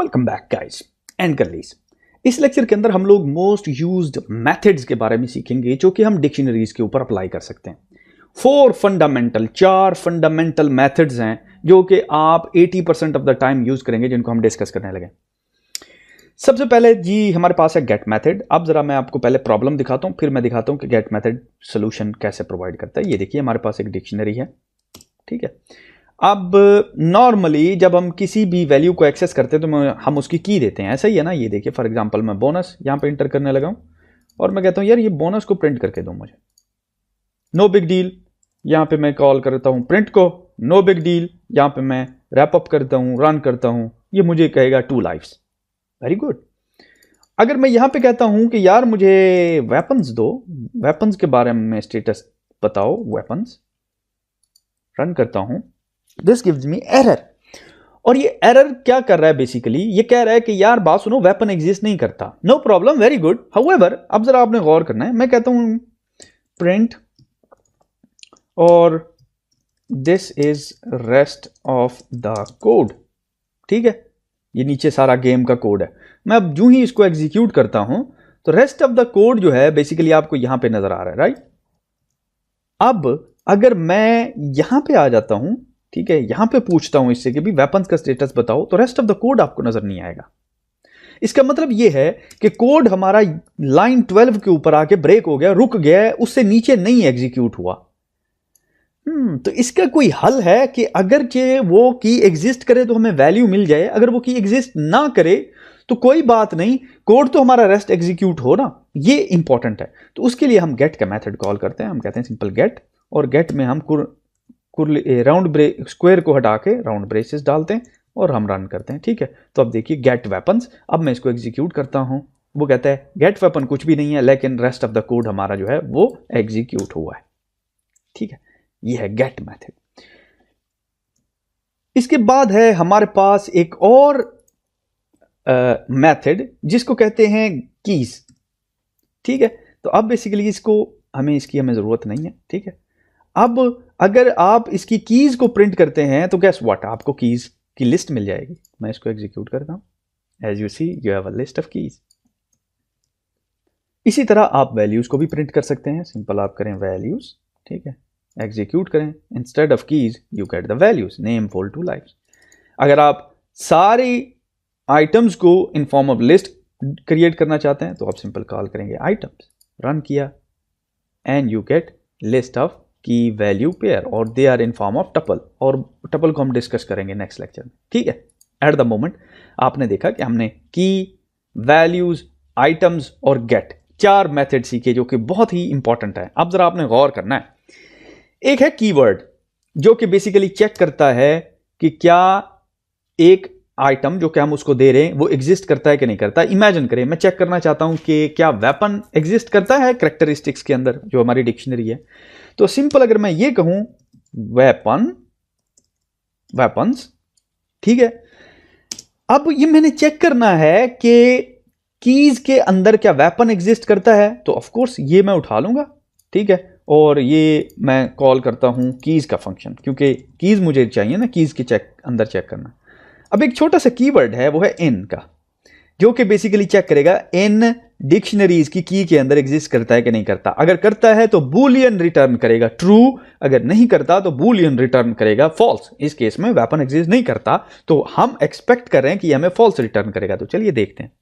Welcome back guys and girlies. इस lecture के अंदर हम लोग मोस्ट यूज्ड मेथड्स के बारे में सीखेंगे जो कि हम डिक्शनरीज के ऊपर अप्लाई कर सकते हैं। चार फंडामेंटल मेथड्स हैं जो कि आप 80% ऑफ द टाइम यूज करेंगे, जिनको हम डिस्कस करने लगे। सबसे पहले जी हमारे पास है गेट मेथड। अब जरा मैं आपको पहले प्रॉब्लम दिखाता हूं, फिर मैं दिखाता हूं कि गेट मेथड सोल्यूशन कैसे प्रोवाइड करता है। ये देखिए हमारे पास एक डिक्शनरी है, ठीक है। अब नॉर्मली जब हम किसी भी वैल्यू को एक्सेस करते हैं तो हम उसकी की देते हैं, ऐसा ही है ना। ये देखिए फॉर एग्जांपल मैं बोनस यहां पे इंटर करने लगा हूं और मैं कहता हूं यार ये बोनस को प्रिंट करके दो मुझे, नो बिग डील। यहां पे मैं कॉल करता हूं प्रिंट को, नो बिग डील। यहां पे मैं रैप अप करता हूं, रन करता हूं, ये मुझे कहेगा 2 लाइव्स, वेरी गुड। अगर मैं यहां पे कहता हूं कि यार मुझे वेपन्स दो, वेपन्स के बारे में स्टेटस बताओ, वेपन्स, रन करता हूं, दिस गिव्स मी एरर। और ये एरर क्या कर रहा है, बेसिकली ये कह रहा है कि यार बात सुनो, वेपन एग्जिस्ट नहीं करता। No problem, very good. However अब जरा आपने गौर करना है, मैं कहता हूं प्रिंट और this is rest of the code, ठीक है। ये नीचे सारा गेम का कोड है। मैं अब जो ही इसको एग्जीक्यूट करता हूं तो रेस्ट ऑफ द कोड जो है बेसिकली आपको यहां पे नजर आ रहा है, राइट। अब अगर मैं यहां पे आ जाता हूं, ठीक है, यहां पे पूछता हूं इससे कि भी वेपन्स का स्टेटस बताओ, तो रेस्ट ऑफ द कोड आपको नजर नहीं आएगा। इसका मतलब यह है कि कोड हमारा लाइन 12 के ऊपर आके ब्रेक हो गया, रुक गया, उससे नीचे नहीं एग्जीक्यूट हुआ। तो इसका कोई हल है कि अगर वो की एग्जिस्ट करे तो हमें वैल्यू मिल जाए, अगर वो की एग्जिस्ट ना करे तो कोई बात नहीं, कोड तो हमारा रेस्ट एग्जीक्यूट हो ना, ये इंपॉर्टेंट है। तो उसके लिए हम गेट का मेथड कॉल करते हैं। हम कहते हैं सिंपल गेट, और गेट में हम राउंड ब्रेक स्क्वायर को हटा के राउंड ब्रेसेस डालते हैं और हम रन करते हैं, ठीक है। तो अब देखिए गेट वेपन्स, अब मैं इसको एग्जीक्यूट करता हूं, वो कहता है गेट वेपन कुछ भी नहीं है, लेकिन रेस्ट ऑफ द कोड हमारा जो है वो एग्जीक्यूट हुआ है, ठीक है। ये है गेट मेथड। इसके बाद है हमारे पास एक और मेथड जिसको कहते हैं कीज, ठीक है। तो अब बेसिकली इसकी हमें जरूरत नहीं है, ठीक है। अब अगर आप इसकी कीज को प्रिंट करते हैं तो गैस व्हाट, आपको कीज की लिस्ट मिल जाएगी। मैं इसको एग्जीक्यूट करता हूं, as you see you have a list of keys. इसी तरह आप वैल्यूज को भी प्रिंट कर सकते हैं। सिंपल आप करें वैल्यूज, ठीक है, एग्जीक्यूट करें, instead of keys you get the values, name fall 2 lives. अगर आप सारी आइटम्स को in form of list create करना चाहते हैं तो आप सिंपल कॉल करेंगे आइटम्स, रन किया, and you get list of key value pair, और they are in form of tuple. और टपल को हम डिस्कस करेंगे नेक्स्ट लेक्चर में, ठीक है। एट द मोमेंट आपने देखा कि हमने की, वैल्यूज, आइटम्स और गेट 4 मेथड सीखे जो कि बहुत ही इंपॉर्टेंट है। अब जरा आपने गौर करना है। एक है कीवर्ड जो कि बेसिकली चेक करता है कि क्या एक आइटम जो कि हम उसको दे रहे हैं वो एग्जिस्ट करता है कि नहीं करता। इमेजिन करें मैं चेक करना चाहता हूं कि क्या वेपन एग्जिस्ट करता है कैरेक्टरिस्टिक्स के अंदर जो हमारी डिक्शनरी है। तो सिंपल अगर मैं ये कहूं वेपन्स, ठीक है। अब ये मैंने चेक करना है कि कीज के अंदर क्या वेपन एग्जिस्ट करता है, तो ऑफ कोर्स ये मैं उठा लूंगा, ठीक है। और ये मैं कॉल करता हूं कीज का फंक्शन, क्योंकि कीज मुझे चाहिए ना, कीज के अंदर चेक करना। अब एक छोटा सा कीवर्ड है, वो है इन का, जो कि बेसिकली चेक करेगा इन डिक्शनरीज की के अंदर एग्जिस्ट करता है कि नहीं करता। अगर करता है तो बूलियन रिटर्न करेगा ट्रू, अगर नहीं करता तो बूलियन रिटर्न करेगा फॉल्स। इस केस में वेपन एग्जिस्ट नहीं करता तो हम एक्सपेक्ट कर रहे हैं कि हमें फॉल्स रिटर्न करेगा। तो चलिए देखते हैं।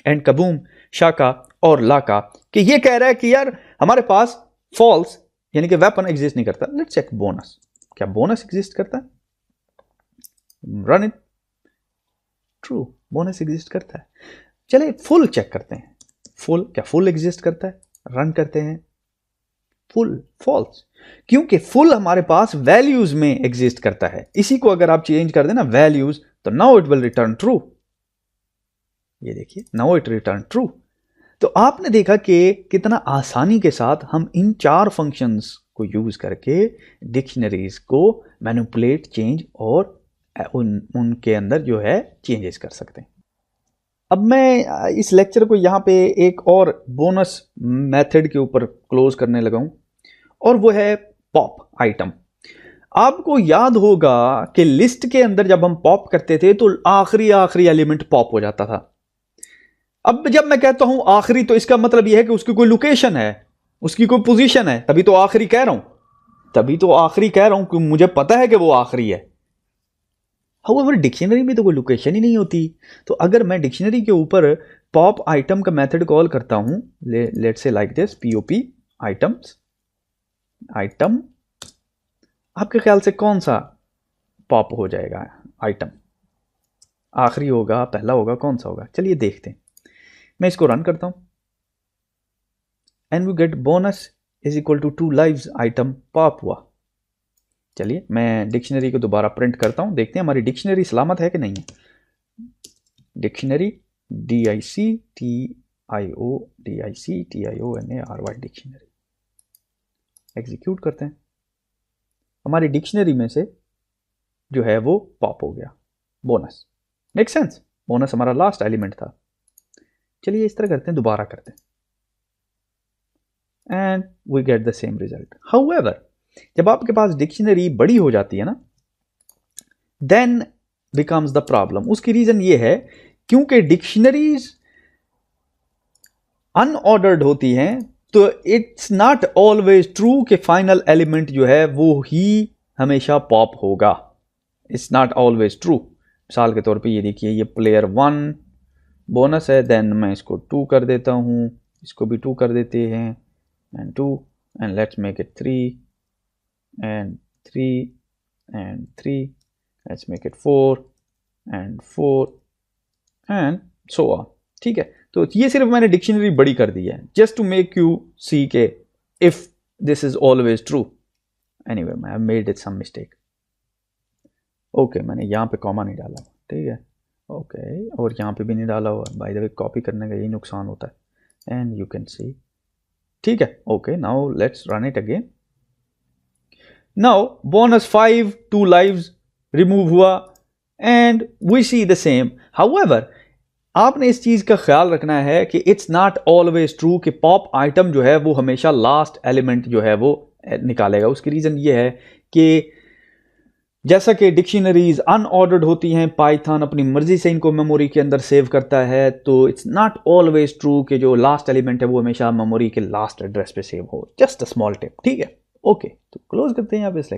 एंड कबूम, शाका और लाका कि ये कह रहा है कि यार हमारे पास फॉल्स यानी कि वेपन एग्जिस्ट नहीं करता। लेट्स चेक बोनस, क्या बोनस एग्जिस्ट करता है, run it, true, bonus exist करता है। चलिए फुल चेक करते हैं, फुल, क्या फुल एग्जिस्ट करता है, रन करते हैं, फुल, फॉल्स, क्योंकि फुल हमारे पास वैल्यूज में एग्जिस्ट करता है। इसी को अगर आप चेंज कर देना वैल्यूज, तो now it will return true. ये देखिए नाउ इट रिटर्न ट्रू। तो आपने देखा कि कितना आसानी के साथ हम इन 4 फंक्शंस को यूज करके डिक्शनरीज को मैनिपुलेट, चेंज और उनके अंदर जो है चेंजेस कर सकते हैं। अब मैं इस लेक्चर को यहाँ पे एक और बोनस मेथड के ऊपर क्लोज करने लगा हूँ, और वो है पॉप आइटम। आपको याद होगा कि लिस्ट के अंदर जब हम पॉप करते थे तो आखिरी एलिमेंट पॉप हो जाता था। अब जब मैं कहता हूं आखिरी तो इसका मतलब यह है कि उसकी कोई लोकेशन है, उसकी कोई पोजीशन है, तभी तो आखिरी कह रहा हूं कि मुझे पता है कि वो आखिरी है। हाउएवर डिक्शनरी में तो कोई लोकेशन ही नहीं होती। तो अगर मैं डिक्शनरी के ऊपर पॉप आइटम का मेथड कॉल करता हूं, let's say like this, POP items, item, आपके ख्याल से कौन सा पॉप हो जाएगा? आइटम आखिरी होगा, पहला होगा, कौन सा होगा? चलिए देखते हैं। मैं इसको रन करता हूं and we get bonus is equal to 2 lives, item pop हुआ। चलिए मैं डिक्शनरी को दोबारा प्रिंट करता हूं, देखते हैं हमारी डिक्शनरी सलामत है कि नहीं है। डिक्शनरी DICTIONARY डिक्शनरी, एग्जीक्यूट करते हैं। हमारी डिक्शनरी में से जो है वो पॉप हो गया बोनस। Make sense? बोनस हमारा लास्ट एलिमेंट था। चलिए इस तरह करते हैं, दोबारा करते हैं and we get the same result. However जब आपके पास डिक्शनरी बड़ी हो जाती है ना, देन बिकम्स द प्रॉब्लम। उसकी रीजन ये है क्योंकि डिक्शनरीज अनऑर्डर्ड होती हैं, तो इट्स नॉट ऑलवेज ट्रू कि फाइनल एलिमेंट जो है वो ही हमेशा पॉप होगा। It's not always true. मिसाल के तौर पे ये देखिए, ये प्लेयर 1 बोनस है, देन मैं इसको 2 कर देता हूं, इसको भी 2 कर देते हैं and 2 and let's make it 3 and 3 and 3, let's make it 4 and 4 and so on। ठीक है, तो ये सिर्फ मैंने डिक्शनरी बड़ी कर दी है just to make you see के if this is always true। anyway I have made it some mistake। Okay मैंने यहाँ पे कॉमा नहीं डाला, ठीक है, ओके, और यहाँ पे भी नहीं डाला हुआ। बाय द वे कॉपी करने का यही नुकसान होता है एंड यू कैन सी, ठीक है। Okay now let's run it again. Now bonus 5 2 lives remove हुआ and we see the same। However आपने इस चीज का ख्याल रखना है कि it's not always true कि पॉप आइटम जो है वो हमेशा लास्ट एलिमेंट जो है वो निकालेगा। उसकी रीजन ये है कि जैसा कि डिक्शनरीज अनऑर्डर्ड होती हैं, पाइथन अपनी मर्जी से इनको मेमोरी के अंदर सेव करता है, तो इट्स नॉट ऑलवेज ट्रू कि जो लास्ट एलिमेंट है वो हमेशा मेमोरी के लास्ट एड्रेस पे सेव हो। जस्ट अ स्मॉल टिप, ठीक है। ओके तो क्लोज करते हैं यहाँ पे इस लेक्चर।